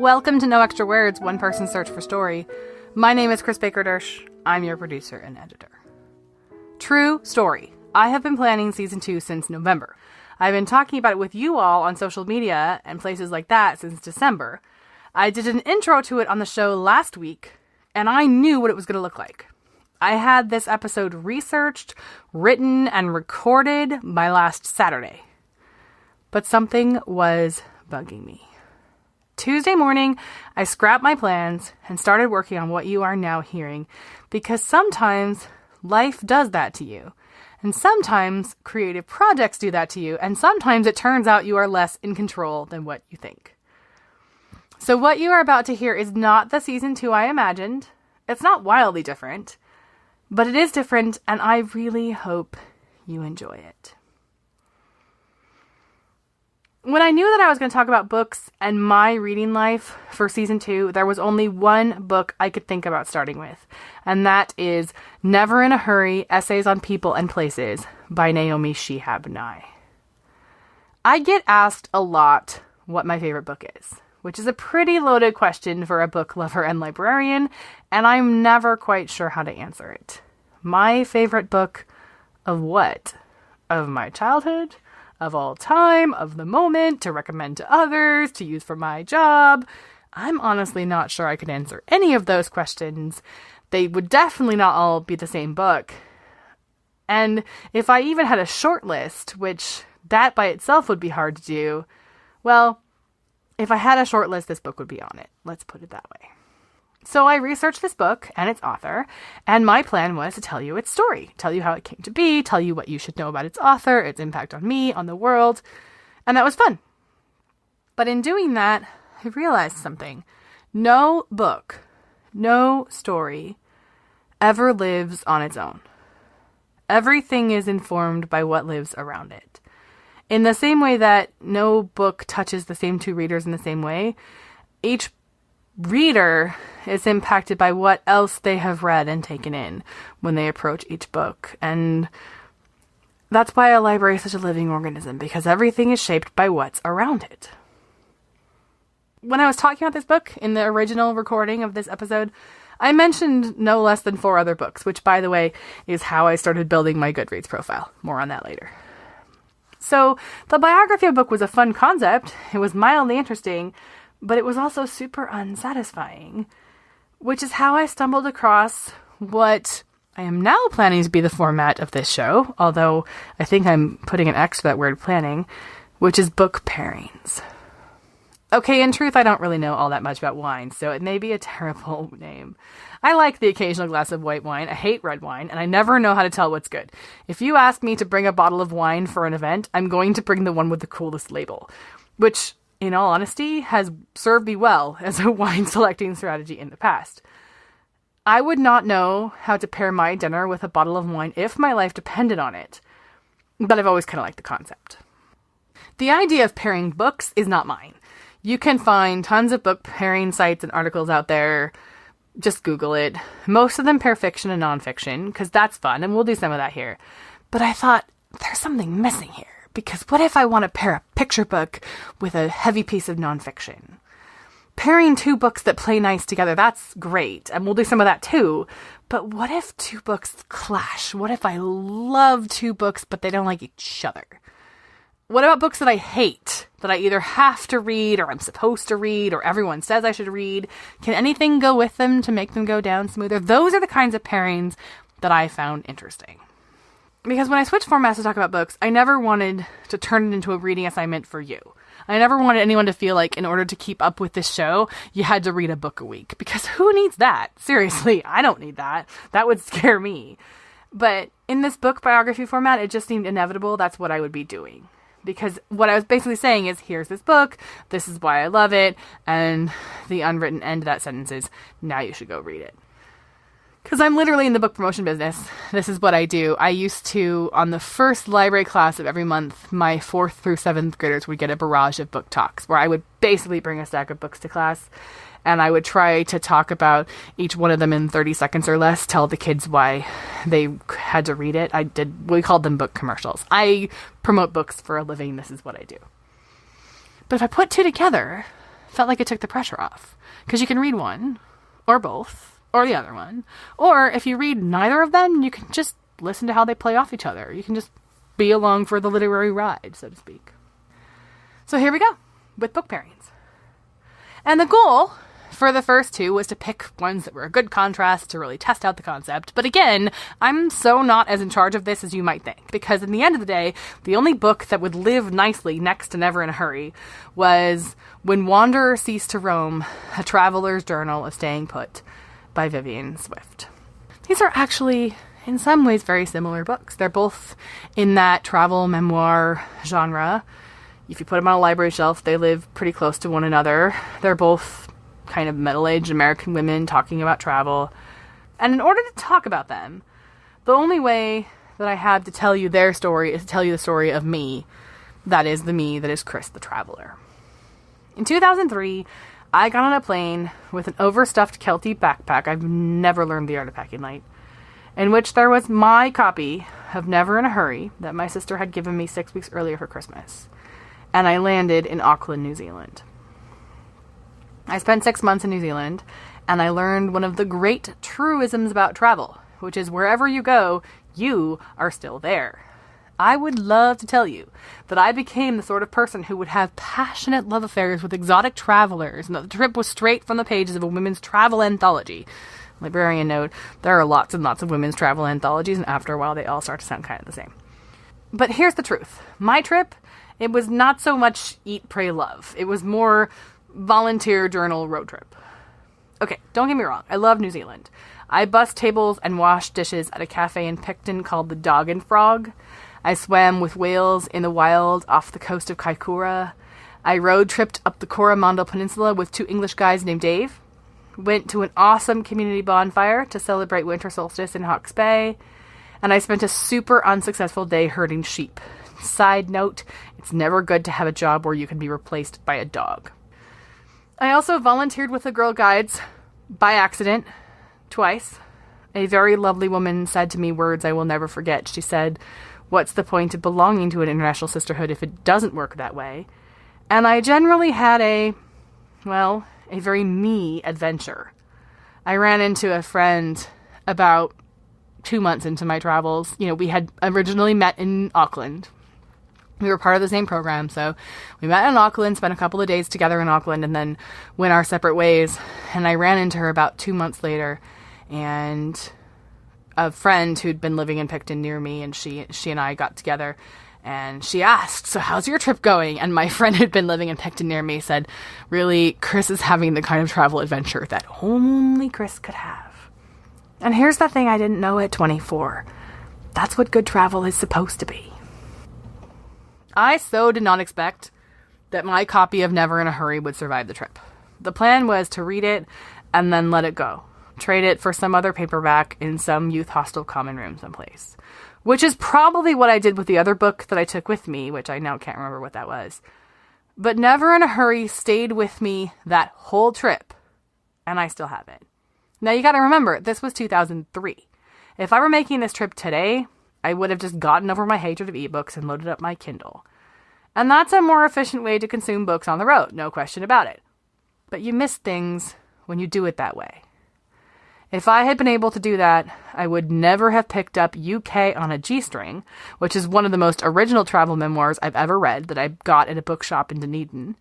Welcome to No Extra Words, One Person Search for Story. My name is Kris Baker-Dersch. I'm your producer and editor. True story. I have been planning season 2 since November. I've been talking about it with you all on social media and places like that since December. I did an intro to it on the show last week, and I knew what it was going to look like. I had this episode researched, written, and recorded by last Saturday. But something was bugging me. Tuesday morning, I scrapped my plans and started working on what you are now hearing, because sometimes life does that to you. And sometimes creative projects do that to you, and sometimes it turns out you are less in control than what you think. So what you are about to hear is not the season 2 I imagined. It's not wildly different, but it is different, and I really hope you enjoy it. When I knew that I was going to talk about books and my reading life for season 2, there was only one book I could think about starting with, and that is Never in a Hurry, Essays on People and Places by Naomi Shihab Nye. I get asked a lot what my favorite book is, which is a pretty loaded question for a book lover and librarian, and I'm never quite sure how to answer it. My favorite book of what? Of my childhood? Of all time, of the moment, to recommend to others, to use for my job? I'm honestly not sure I could answer any of those questions. They would definitely not all be the same book. And if I even had a short list, which that by itself would be hard to do, well, if I had a short list, this book would be on it. Let's put it that way. So I researched this book and its author, and my plan was to tell you its story, tell you how it came to be, tell you what you should know about its author, its impact on me, on the world, and that was fun. But in doing that, I realized something. No book, no story ever lives on its own. Everything is informed by what lives around it. In the same way that no book touches the same 2 readers in the same way, each reader is impacted by what else they have read and taken in when they approach each book. And that's why a library is such a living organism, because everything is shaped by what's around it. When I was talking about this book in the original recording of this episode, I mentioned no less than 4 other books, which, by the way, is how I started building my Goodreads profile. More on that later. So the biography of a book was a fun concept. It was mildly interesting, but it was also super unsatisfying, which is how I stumbled across what I am now planning to be the format of this show, although I think I'm putting an X to that word planning, which is book pairings. Okay, in truth, I don't really know all that much about wine, so it may be a terrible name. I like the occasional glass of white wine, I hate red wine, and I never know how to tell what's good. If you ask me to bring a bottle of wine for an event, I'm going to bring the one with the coolest label, which, in all honesty, has served me well as a wine selecting strategy in the past. I would not know how to pair my dinner with a bottle of wine if my life depended on it, but I've always kind of liked the concept. The idea of pairing books is not mine. You can find tons of book pairing sites and articles out there. Just Google it. Most of them pair fiction and nonfiction, because that's fun, and we'll do some of that here. But I thought, there's something missing here. Because what if I want to pair a picture book with a heavy piece of nonfiction? Pairing 2 books that play nice together, that's great, and we'll do some of that too. But what if 2 books clash? What if I love 2 books, but they don't like each other? What about books that I hate, that I either have to read, or I'm supposed to read, or everyone says I should read? Can anything go with them to make them go down smoother? Those are the kinds of pairings that I found interesting. Because when I switched formats to talk about books, I never wanted to turn it into a reading assignment for you. I never wanted anyone to feel like in order to keep up with this show, you had to read a book a week. Because who needs that? Seriously, I don't need that. That would scare me. But in this book biography format, it just seemed inevitable that's what I would be doing. Because what I was basically saying is, here's this book, this is why I love it, and the unwritten end of that sentence is, now you should go read it. Because I'm literally in the book promotion business. This is what I do. I used to, on the first library class of every month, my 4th through 7th graders would get a barrage of book talks, where I would basically bring a stack of books to class, and I would try to talk about each one of them in 30 seconds or less, tell the kids why they had to read it. We called them book commercials. I promote books for a living. This is what I do. But if I put 2 together, felt like it took the pressure off. Because you can read one, or both, or the other one. Or if you read neither of them, you can just listen to how they play off each other. You can just be along for the literary ride, so to speak. So here we go, with book pairings. And the goal for the first two was to pick ones that were a good contrast to really test out the concept. But again, I'm so not as in charge of this as you might think. Because in the end of the day, the only book that would live nicely next to Never in a Hurry was When Wanderers Cease to Roam, A Traveler's Journal of Staying Put by Vivian Swift. These are actually, in some ways, very similar books. They're both in that travel memoir genre. If you put them on a library shelf, they live pretty close to one another. They're both kind of middle-aged American women talking about travel. And in order to talk about them, the only way that I have to tell you their story is to tell you the story of me. That is the me that is Kris the Traveler. In 2003, I got on a plane with an overstuffed Kelty backpack. I've never learned the art of packing light. In which there was my copy of Never in a Hurry that my sister had given me 6 weeks earlier for Christmas. And I landed in Auckland, New Zealand. I spent 6 months in New Zealand, and I learned one of the great truisms about travel, which is wherever you go, you are still there. I would love to tell you that I became the sort of person who would have passionate love affairs with exotic travelers, and that the trip was straight from the pages of a women's travel anthology. Librarian note, there are lots and lots of women's travel anthologies, and after a while they all start to sound kind of the same. But here's the truth. My trip, it was not so much eat, pray, love. It was more volunteer journal road trip. Okay, don't get me wrong. I love New Zealand. I bussed tables and washed dishes at a cafe in Picton called the Dog and Frog. I swam with whales in the wild off the coast of Kaikoura. I road tripped up the Coromandel Peninsula with 2 English guys named Dave. Went to an awesome community bonfire to celebrate winter solstice in Hawke's Bay. And I spent a super unsuccessful day herding sheep. Side note, it's never good to have a job where you can be replaced by a dog. I also volunteered with the Girl Guides by accident twice. A very lovely woman said to me words I will never forget. She said, "What's the point of belonging to an international sisterhood if it doesn't work that way?" And I generally had a very me adventure. I ran into a friend about 2 months into my travels. You know, we had originally met in Auckland. We were part of the same program, so we met in Auckland, spent a couple of days together in Auckland, and then went our separate ways. And I ran into her about 2 months later, and a friend who'd been living in Picton near me, and she and I got together, and she asked, "So how's your trip going?" And my friend who'd been living in Picton near me said, "Really, Kris is having the kind of travel adventure that only Kris could have." And here's the thing I didn't know at 24. That's what good travel is supposed to be. I so did not expect that my copy of Never in a Hurry would survive the trip. The plan was to read it and then let it go. Trade it for some other paperback in some youth hostel common room someplace. Which is probably what I did with the other book that I took with me, which I now can't remember what that was. But Never in a Hurry stayed with me that whole trip, and I still have it. Now you gotta remember, this was 2003. If I were making this trip today, I would have just gotten over my hatred of ebooks and loaded up my Kindle. And that's a more efficient way to consume books on the road, no question about it. But you miss things when you do it that way. If I had been able to do that, I would never have picked up UK on a G-String, which is one of the most original travel memoirs I've ever read that I got at a bookshop in Dunedin.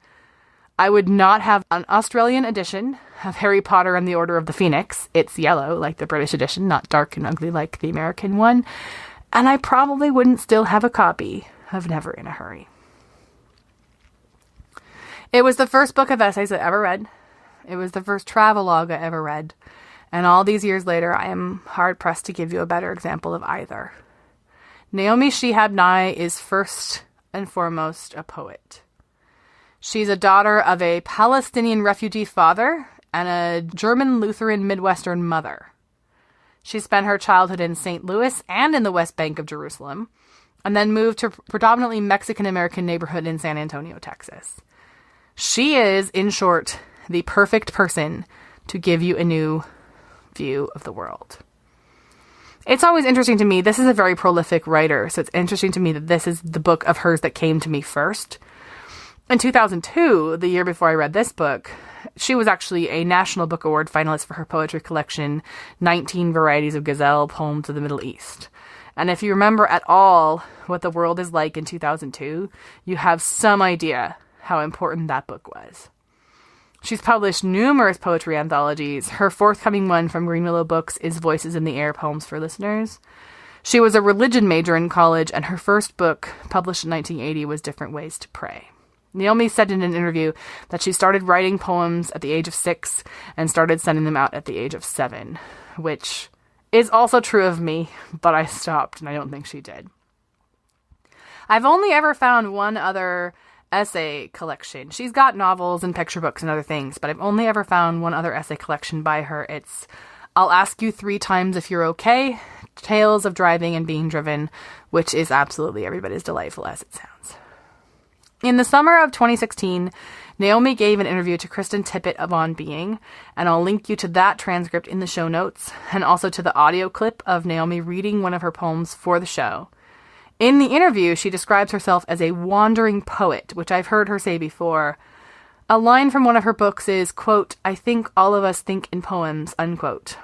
I would not have an Australian edition of Harry Potter and the Order of the Phoenix. It's yellow, like the British edition, not dark and ugly like the American one. And I probably wouldn't still have a copy of Never in a Hurry. It was the first book of essays I ever read. It was the first travelogue I ever read. And all these years later, I am hard-pressed to give you a better example of either. Naomi Shihab Nye is first and foremost a poet. She's a daughter of a Palestinian refugee father and a German Lutheran Midwestern mother. She spent her childhood in St. Louis and in the West Bank of Jerusalem, and then moved to a predominantly Mexican-American neighborhood in San Antonio, Texas. She is, in short, the perfect person to give you a new view of the world. It's always interesting to me. This is a very prolific writer, so it's interesting to me that this is the book of hers that came to me first. In 2002, the year before I read this book, she was actually a National Book Award finalist for her poetry collection, 19 Varieties of Gazelle, Poems of the Middle East. And if you remember at all what the world is like in 2002, you have some idea how important that book was. She's published numerous poetry anthologies. Her forthcoming one from Green Willow Books is Voices in the Air, Poems for Listeners. She was a religion major in college, and her first book, published in 1980, was Different Ways to Pray. Naomi said in an interview that she started writing poems at the age of 6 and started sending them out at the age of 7, which is also true of me, but I stopped, and I don't think she did. I've only ever found one other essay collection. She's got novels and picture books and other things, but I've only ever found one other essay collection by her. It's I'll Ask You 3 Times If You're Okay, Tales of Driving and Being Driven, which is absolutely every bit as delightful as it sounds. In the summer of 2016, Naomi gave an interview to Kristen Tippett of On Being, and I'll link you to that transcript in the show notes, and also to the audio clip of Naomi reading one of her poems for the show. In the interview, she describes herself as a wandering poet, which I've heard her say before. A line from one of her books is, quote, "I think all of us think in poems," unquote.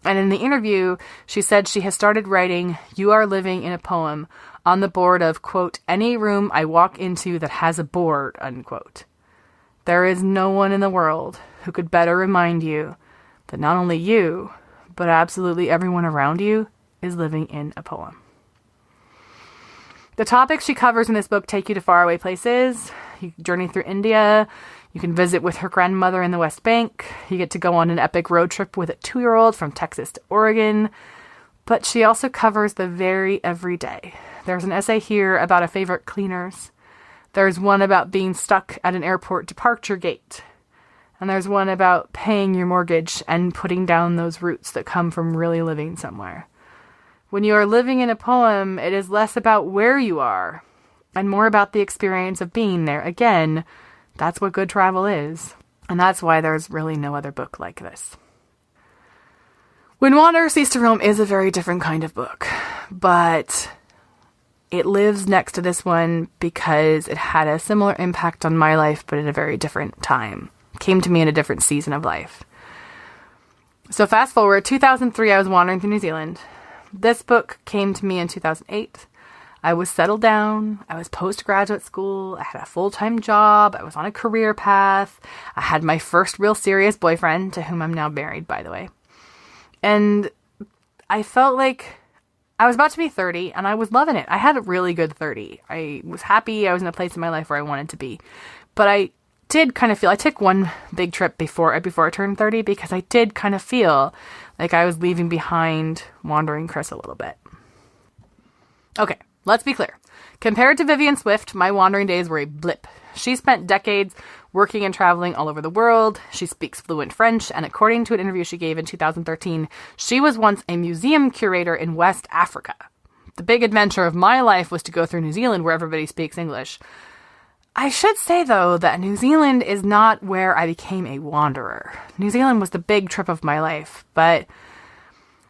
And in the interview, she said she has started writing You Are Living in a Poem on the board of, quote, "any room I walk into that has a board," unquote. There is no one in the world who could better remind you that not only you, but absolutely everyone around you is living in a poem. The topics she covers in this book take you to faraway places. You journey through India. You can visit with her grandmother in the West Bank. You get to go on an epic road trip with a 2-year-old from Texas to Oregon. But she also covers the very everyday. There's an essay here about a favorite cleaners. There's one about being stuck at an airport departure gate. And there's one about paying your mortgage and putting down those roots that come from really living somewhere. When you are living in a poem, it is less about where you are and more about the experience of being there. Again, that's what good travel is. And that's why there's really no other book like this. When Wanderer Cease to Roam is a very different kind of book, but it lives next to this one because it had a similar impact on my life, but at a very different time. It came to me in a different season of life. So fast forward, 2003, I was wandering through New Zealand. This book came to me in 2008. I was settled down. I was postgraduate school. I had a full-time job. I was on a career path. I had my first real serious boyfriend, to whom I'm now married, by the way. And I felt like I was about to be 30, and I was loving it. I had a really good 30. I was happy. I was in a place in my life where I wanted to be. But I did kind of feel, I took one big trip before I turned 30, because I did kind of feel like I was leaving behind Wandering Kris a little bit. Okay, let's be clear. Compared to Vivian Swift, my wandering days were a blip. She spent decades working and traveling all over the world. She speaks fluent French, and according to an interview she gave in 2013, she was once a museum curator in West Africa. The big adventure of my life was to go through New Zealand, where everybody speaks English. I should say, though, that New Zealand is not where I became a wanderer. New Zealand was the big trip of my life, but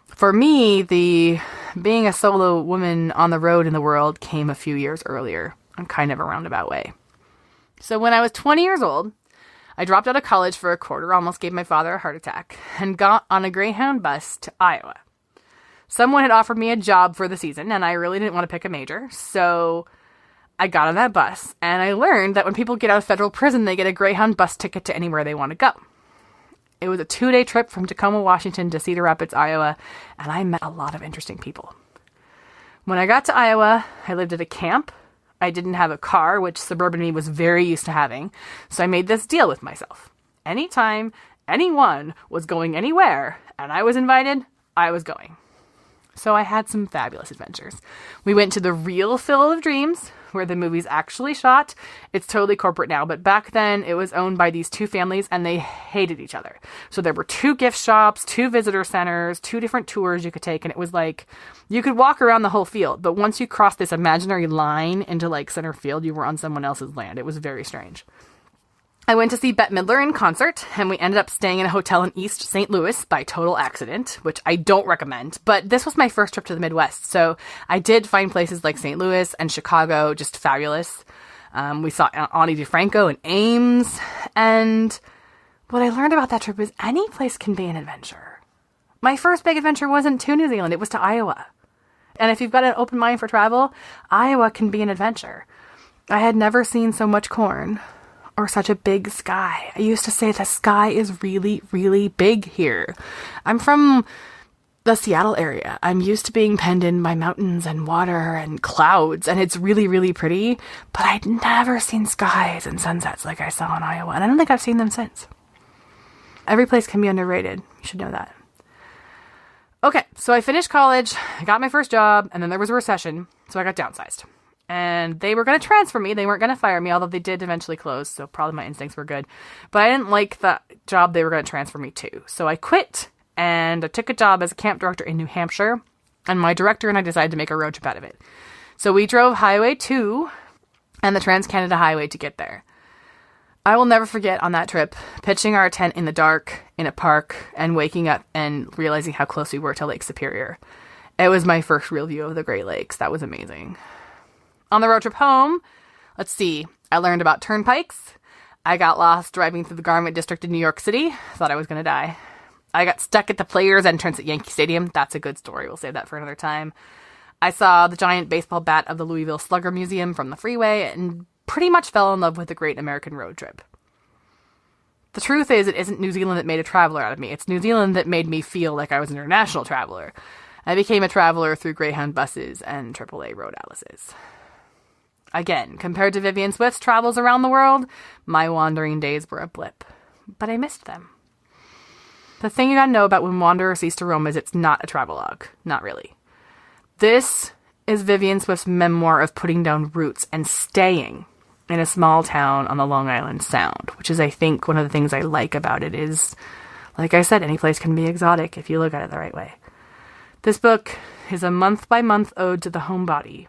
for me, being a solo woman on the road in the world came a few years earlier, in kind of a roundabout way. So when I was 20 years old, I dropped out of college for a quarter, almost gave my father a heart attack, and got on a Greyhound bus to Iowa. Someone had offered me a job for the season, and I really didn't want to pick a major, so I got on that bus, and I learned that when people get out of federal prison, they get a Greyhound bus ticket to anywhere they want to go. It was a 2-day trip from Tacoma, Washington to Cedar Rapids, Iowa, and I met a lot of interesting people. When I got to Iowa, I lived at a camp. I didn't have a car, which suburban me was very used to having, so I made this deal with myself. Anytime anyone was going anywhere, and I was invited, I was going. So I had some fabulous adventures. We went to the real Field of Dreams, where the movie's actually shot. It's totally corporate now, but back then it was owned by these 2 families, and they hated each other. So there were 2 gift shops, 2 visitor centers, 2 different tours you could take, and it was like, you could walk around the whole field, but once you crossed this imaginary line into like center field, you were on someone else's land. It was very strange. I went to see Bette Midler in concert, and we ended up staying in a hotel in East St. Louis by total accident, which I don't recommend, but this was my first trip to the Midwest, so I did find places like St. Louis and Chicago just fabulous. We saw Ani DeFranco and Ames. And what I learned about that trip is any place can be an adventure. My first big adventure wasn't to New Zealand. It was to Iowa. And if you've got an open mind for travel, Iowa can be an adventure. I had never seen so much corn or such a big sky. I used to say the sky is really, really big here. I'm from the Seattle area. I'm used to being penned in by mountains and water and clouds, and it's really, really pretty, but I'd never seen skies and sunsets like I saw in Iowa, and I don't think I've seen them since. Every place can be underrated. You should know that. Okay, so I finished college, I got my first job, and then there was a recession, so I got downsized. And they were going to transfer me. They weren't going to fire me, although they did eventually close, so probably my instincts were good. But I didn't like the job they were going to transfer me to. So I quit, and I took a job as a camp director in New Hampshire, and my director and I decided to make a road trip out of it. So we drove Highway 2 and the Trans-Canada Highway to get there. I will never forget on that trip, pitching our tent in the dark in a park and waking up and realizing how close we were to Lake Superior. It was my first real view of the Great Lakes. That was amazing. On the road trip home, let's see, I learned about turnpikes. I got lost driving through the Garment District in New York City. Thought I was going to die. I got stuck at the players' entrance at Yankee Stadium. That's a good story. We'll save that for another time. I saw the giant baseball bat of the Louisville Slugger Museum from the freeway and pretty much fell in love with the Great American Road Trip. The truth is, it isn't New Zealand that made a traveler out of me. It's New Zealand that made me feel like I was an international traveler. I became a traveler through Greyhound buses and AAA Road Atlases. Again, compared to Vivian Swift's travels around the world, my wandering days were a blip. But I missed them. The thing you gotta know about When Wanderers Cease to Roam is it's not a travelogue. Not really. This is Vivian Swift's memoir of putting down roots and staying in a small town on the Long Island Sound, which is, I think, one of the things I like about it is, like I said, any place can be exotic if you look at it the right way. This book is a month-by-month ode to the homebody.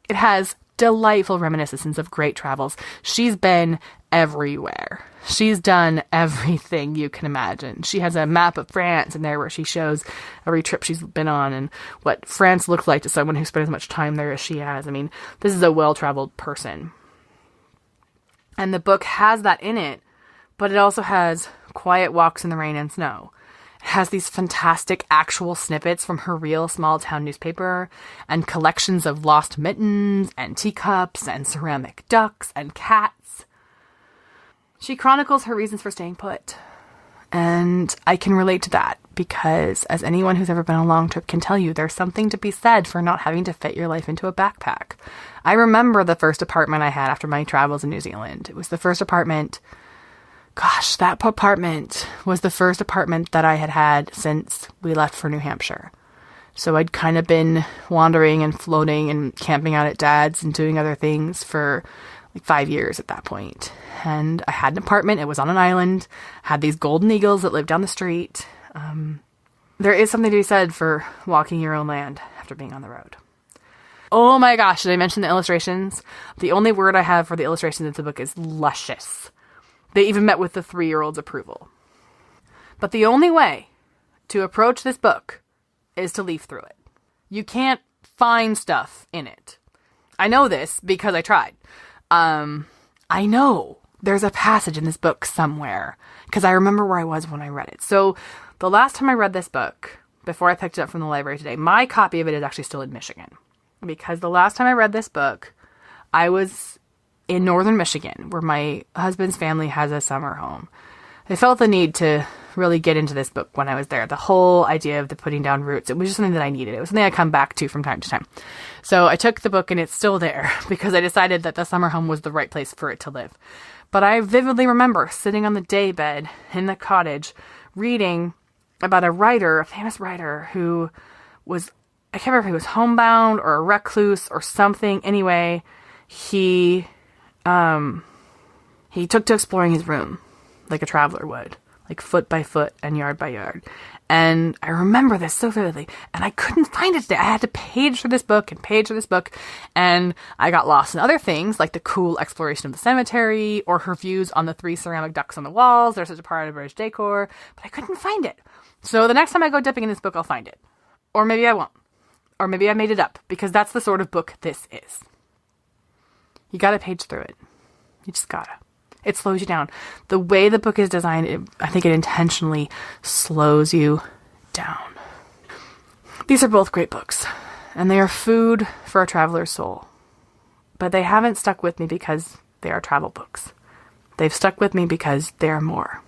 It has delightful reminiscences of great travels. She's been everywhere. She's done everything you can imagine. She has a map of France in there where she shows every trip she's been on and what France looks like to someone who spent as much time there as she has. I mean, this is a well-traveled person. And the book has that in it, but it also has quiet walks in the rain and snow. It has these fantastic actual snippets from her real small town newspaper and collections of lost mittens and teacups and ceramic ducks and cats. She chronicles her reasons for staying put. And I can relate to that because, as anyone who's ever been on a long trip can tell you, there's something to be said for not having to fit your life into a backpack. I remember the first apartment I had after my travels in New Zealand. It was the first apartment. Gosh, that apartment was the first apartment that I had had since we left for New Hampshire. So I'd kind of been wandering and floating and camping out at Dad's and doing other things for like 5 years at that point. And I had an apartment. It was on an island. Had these golden eagles that lived down the street. There is something to be said for walking your own land after being on the road. Oh my gosh, did I mention the illustrations? The only word I have for the illustrations in the book is luscious. They even met with the 3-year-old's approval. But the only way to approach this book is to leaf through it. You can't find stuff in it. I know this because I tried. I know there's a passage in this book somewhere because I remember where I was when I read it. So the last time I read this book, before I picked it up from the library today, my copy of it is actually still in Michigan. Because the last time I read this book, I was in northern Michigan, where my husband's family has a summer home. I felt the need to really get into this book when I was there. The whole idea of the putting down roots, it was just something that I needed. It was something I come back to from time to time. So I took the book and it's still there because I decided that the summer home was the right place for it to live. But I vividly remember sitting on the daybed in the cottage reading about a writer, a famous writer who was, I can't remember if he was homebound or a recluse or something. Anyway, he took to exploring his room like a traveler would, like foot by foot and yard by yard. And I remember this so vividly, and I couldn't find it today. I had to page through this book and page through this book, and I got lost in other things, like the cool exploration of the cemetery, or her views on the 3 ceramic ducks on the walls. They're such a part of British decor, but I couldn't find it. So the next time I go dipping in this book, I'll find it. Or maybe I won't. Or maybe I made it up, because that's the sort of book this is. You gotta page through it. You just gotta. It slows you down. The way the book is designed, I think it intentionally slows you down. These are both great books, and they are food for a traveler's soul. But they haven't stuck with me because they are travel books. They've stuck with me because they are more.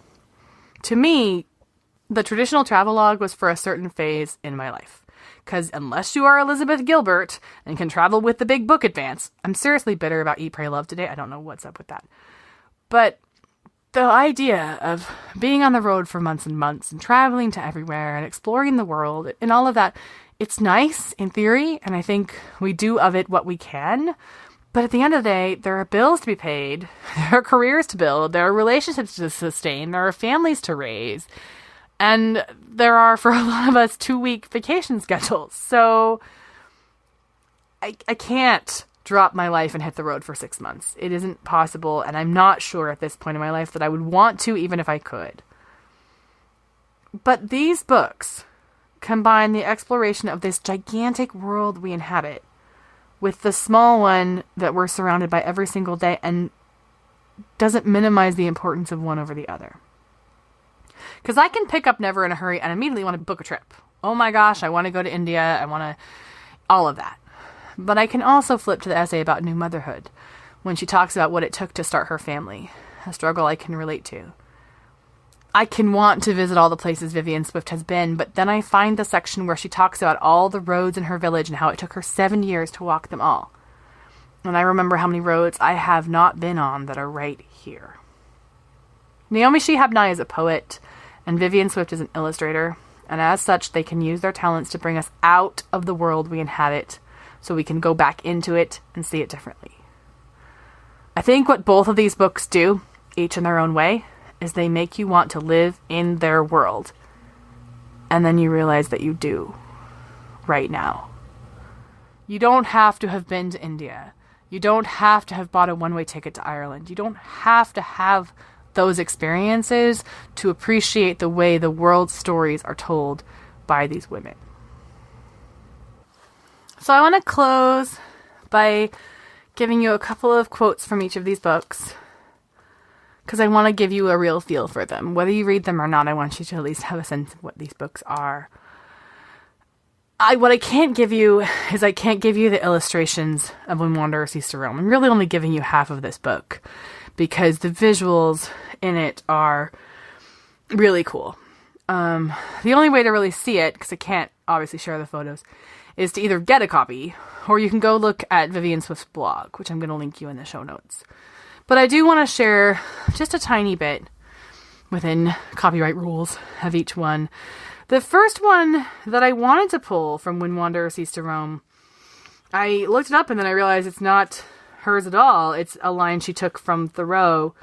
To me, the traditional travelogue was for a certain phase in my life. Because unless you are Elizabeth Gilbert and can travel with the big book advance, I'm seriously bitter about Eat, Pray, Love today. I don't know what's up with that. But the idea of being on the road for months and months and traveling to everywhere and exploring the world and all of that, it's nice in theory, and I think we do of it what we can. But at the end of the day, there are bills to be paid, there are careers to build, there are relationships to sustain, there are families to raise, and there are, for a lot of us, 2-week vacation schedules. So I can't drop my life and hit the road for 6 months. It isn't possible, and I'm not sure at this point in my life that I would want to, even if I could. But these books combine the exploration of this gigantic world we inhabit with the small one that we're surrounded by every single day, and doesn't minimize the importance of one over the other. Because I can pick up Never in a Hurry and immediately want to book a trip. Oh my gosh, I want to go to India, I want to... all of that. But I can also flip to the essay about new motherhood, when she talks about what it took to start her family, a struggle I can relate to. I can want to visit all the places Vivian Swift has been, but then I find the section where she talks about all the roads in her village and how it took her 7 years to walk them all. And I remember how many roads I have not been on that are right here. Naomi Shihab Nye is a poet, and Vivian Swift is an illustrator, and as such, they can use their talents to bring us out of the world we inhabit, so we can go back into it and see it differently. I think what both of these books do, each in their own way, is they make you want to live in their world. And then you realize that you do, right now. You don't have to have been to India. You don't have to have bought a one-way ticket to Ireland. You don't have to have those experiences to appreciate the way the world's stories are told by these women. So I want to close by giving you a couple of quotes from each of these books, because I want to give you a real feel for them. Whether you read them or not, I want you to at least have a sense of what these books are. What I can't give you is I can't give you the illustrations of When Wanderer Ceased to Roam. I'm really only giving you half of this book, because the visuals in it are really cool. The only way to really see it, because I can't obviously share the photos, is to either get a copy, or you can go look at Vivian Swift's blog, which I'm going to link you in the show notes. But I do want to share just a tiny bit within copyright rules of each one. The first one that I wanted to pull from When Wanderer Ceased to Roam, I looked it up and then I realized it's not hers at all. It's a line she took from Thoreau,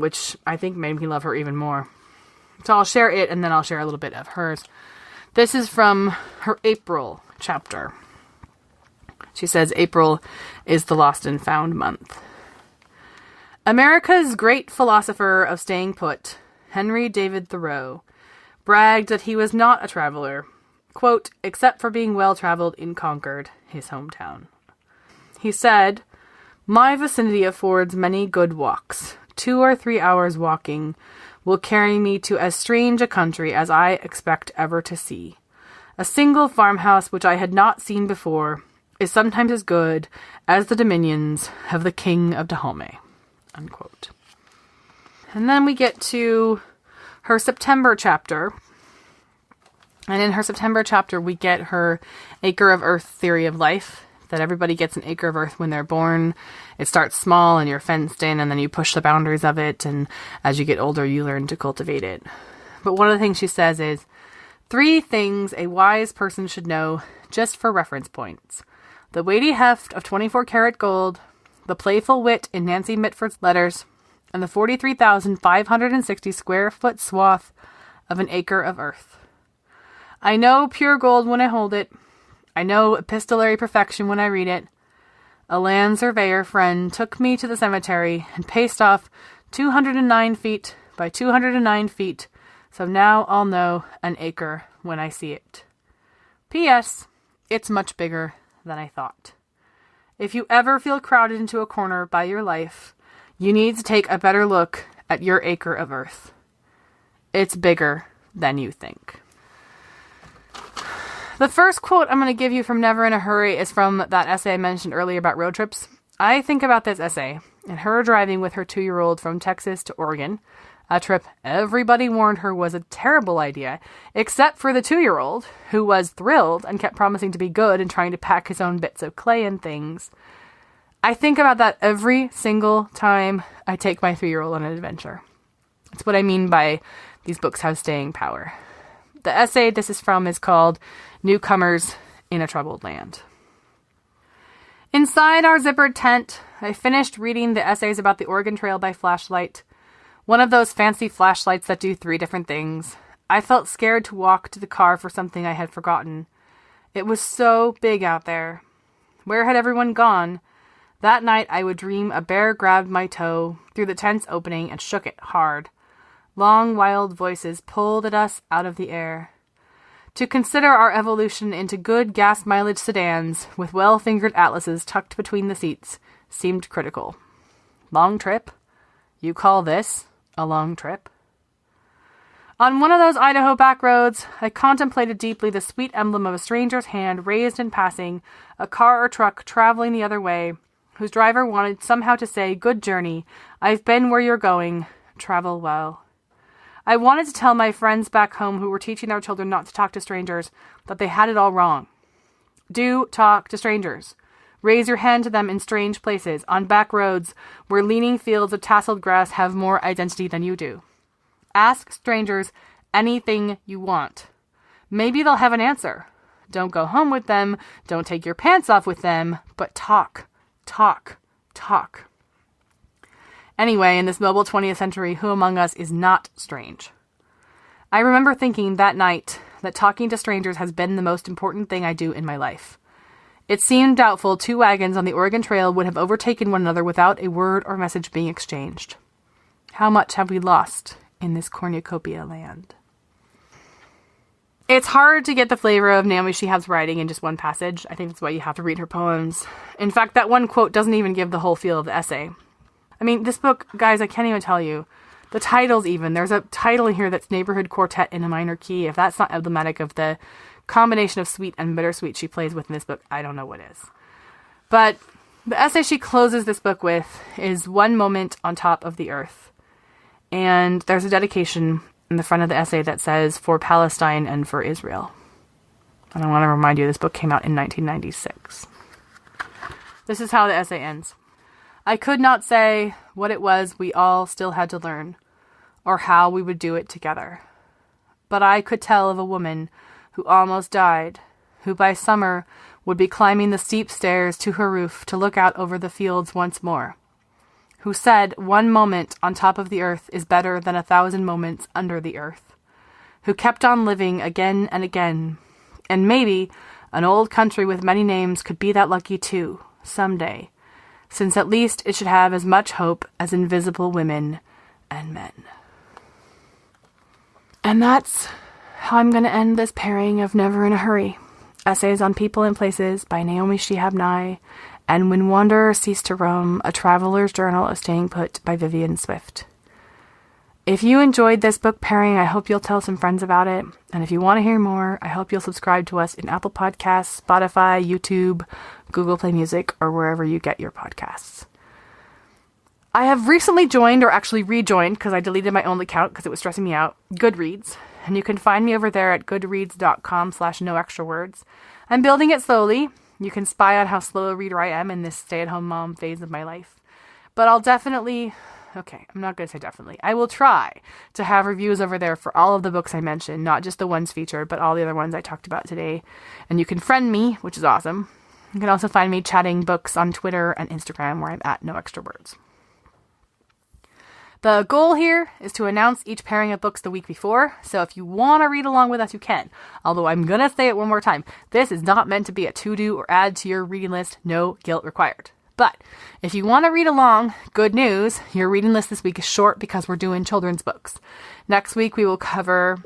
which I think made me love her even more. So I'll share it and then I'll share a little bit of hers. This is from her April chapter. She says, April is the lost and found month. America's great philosopher of staying put, Henry David Thoreau, bragged that he was not a traveler, quote, except for being well-traveled in Concord, his hometown. He said, my vicinity affords many good walks. 2 or 3 hours walking will carry me to as strange a country as I expect ever to see. A single farmhouse which I had not seen before is sometimes as good as the dominions of the King of Dahomey. Unquote. And then we get to her September chapter. And in her September chapter, we get her acre of earth theory of life, that everybody gets an acre of earth when they're born. It starts small and you're fenced in, and then you push the boundaries of it, and as you get older, you learn to cultivate it. But one of the things she says is, 3 things a wise person should know just for reference points. The weighty heft of 24-karat gold, the playful wit in Nancy Mitford's letters, and the 43,560 square foot swath of an acre of earth. I know pure gold when I hold it. I know epistolary perfection when I read it. A land surveyor friend took me to the cemetery and paced off 209 feet by 209 feet, so now I'll know an acre when I see it. P.S. It's much bigger than I thought. If you ever feel crowded into a corner by your life, You need to take a better look at your acre of earth. It's bigger than you think. The first quote I'm going to give you from Never in a Hurry is from that essay I mentioned earlier about road trips. I think about this essay and her driving with her 2-year-old from Texas to Oregon, a trip everybody warned her was a terrible idea, except for the 2-year-old, who was thrilled and kept promising to be good and trying to pack his own bits of clay and things. I think about that every single time I take my 3-year-old on an adventure. That's what I mean by these books have staying power. The essay this is from is called Newcomers in a Troubled Land. Inside our zippered tent, I finished reading the essays about the Oregon Trail by flashlight. One of those fancy flashlights that do 3 different things. I felt scared to walk to the car for something I had forgotten. It was so big out there. Where had everyone gone? That night I would dream a bear grabbed my toe through the tent's opening and shook it hard. Long, wild voices pulled at us out of the air. To consider our evolution into good gas mileage sedans with well-fingered atlases tucked between the seats seemed critical. Long trip? You call this a long trip? On one of those Idaho back roads, I contemplated deeply the sweet emblem of a stranger's hand raised in passing, a car or truck traveling the other way, whose driver wanted somehow to say, "Good journey. I've been where you're going. Travel well." I wanted to tell my friends back home who were teaching their children not to talk to strangers that they had it all wrong. Do talk to strangers. Raise your hand to them in strange places, on back roads where leaning fields of tasseled grass have more identity than you do. Ask strangers anything you want. Maybe they'll have an answer. Don't go home with them. Don't take your pants off with them. But talk, talk, talk. Anyway, in this mobile 20th century, who among us is not strange? I remember thinking that night that talking to strangers has been the most important thing I do in my life. It seemed doubtful 2 wagons on the Oregon Trail would have overtaken one another without a word or message being exchanged. How much have we lost in this cornucopia land? It's hard to get the flavor of Naomi Shihab's writing in just one passage. I think that's why you have to read her poems. In fact, that one quote doesn't even give the whole feel of the essay. I mean, this book, guys, I can't even tell you. The titles even. There's a title in here that's Neighborhood Quartet in a minor key. If that's not emblematic of the combination of sweet and bittersweet she plays with in this book, I don't know what is. But the essay she closes this book with is One Moment on Top of the Earth. And there's a dedication in the front of the essay that says, "For Palestine and for Israel." And I want to remind you, this book came out in 1996. This is how the essay ends. I could not say what it was we all still had to learn, or how we would do it together. But I could tell of a woman who almost died, who by summer would be climbing the steep stairs to her roof to look out over the fields once more, who said 1 moment on top of the earth is better than 1,000 moments under the earth, who kept on living again and again, and maybe an old country with many names could be that lucky too, someday, since at least it should have as much hope as invisible women and men. And that's how I'm going to end this pairing of Never in a Hurry. Essays on People and Places by Naomi Shihab Nye, and When Wanderers Cease to Roam, A Traveler's Journal of Staying Put by Vivian Swift. If you enjoyed this book pairing, I hope you'll tell some friends about it. And if you want to hear more, I hope you'll subscribe to us in Apple Podcasts, Spotify, YouTube, Google Play Music, or wherever you get your podcasts. I have recently joined, or actually rejoined, because I deleted my own account because it was stressing me out, Goodreads. And you can find me over there at goodreads.com/noextrawords. I'm building it slowly. You can spy on how slow a reader I am in this stay-at-home mom phase of my life. But I'll definitely... Okay, I'm not going to say definitely. I will try to have reviews over there for all of the books I mentioned, not just the ones featured, but all the other ones I talked about today. And you can friend me, which is awesome. You can also find me chatting books on Twitter and Instagram, where I'm at noextrawords. The goal here is to announce each pairing of books the week before, so if you want to read along with us, you can. Although I'm going to say it one more time, this is not meant to be a to-do or add to your reading list, no guilt required. But if you want to read along, good news, your reading list this week is short because we're doing children's books. Next week we will cover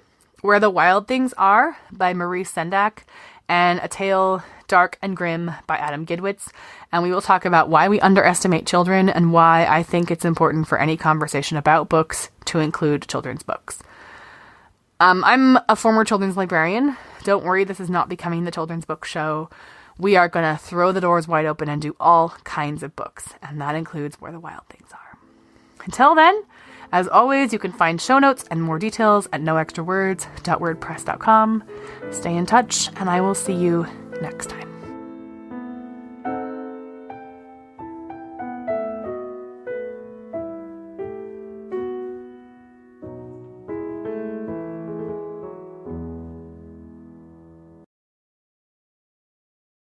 Where the Wild Things Are by Marie Sendak and A Tale Dark and Grim by Adam Gidwitz. And we will talk about why we underestimate children and why I think it's important for any conversation about books to include children's books. I'm a former children's librarian. Don't worry, this is not becoming the children's book show. We are going to throw the doors wide open and do all kinds of books, and that includes Where the Wild Things Are. Until then, as always, you can find show notes and more details at noextrawords.wordpress.com. Stay in touch, and I will see you next time.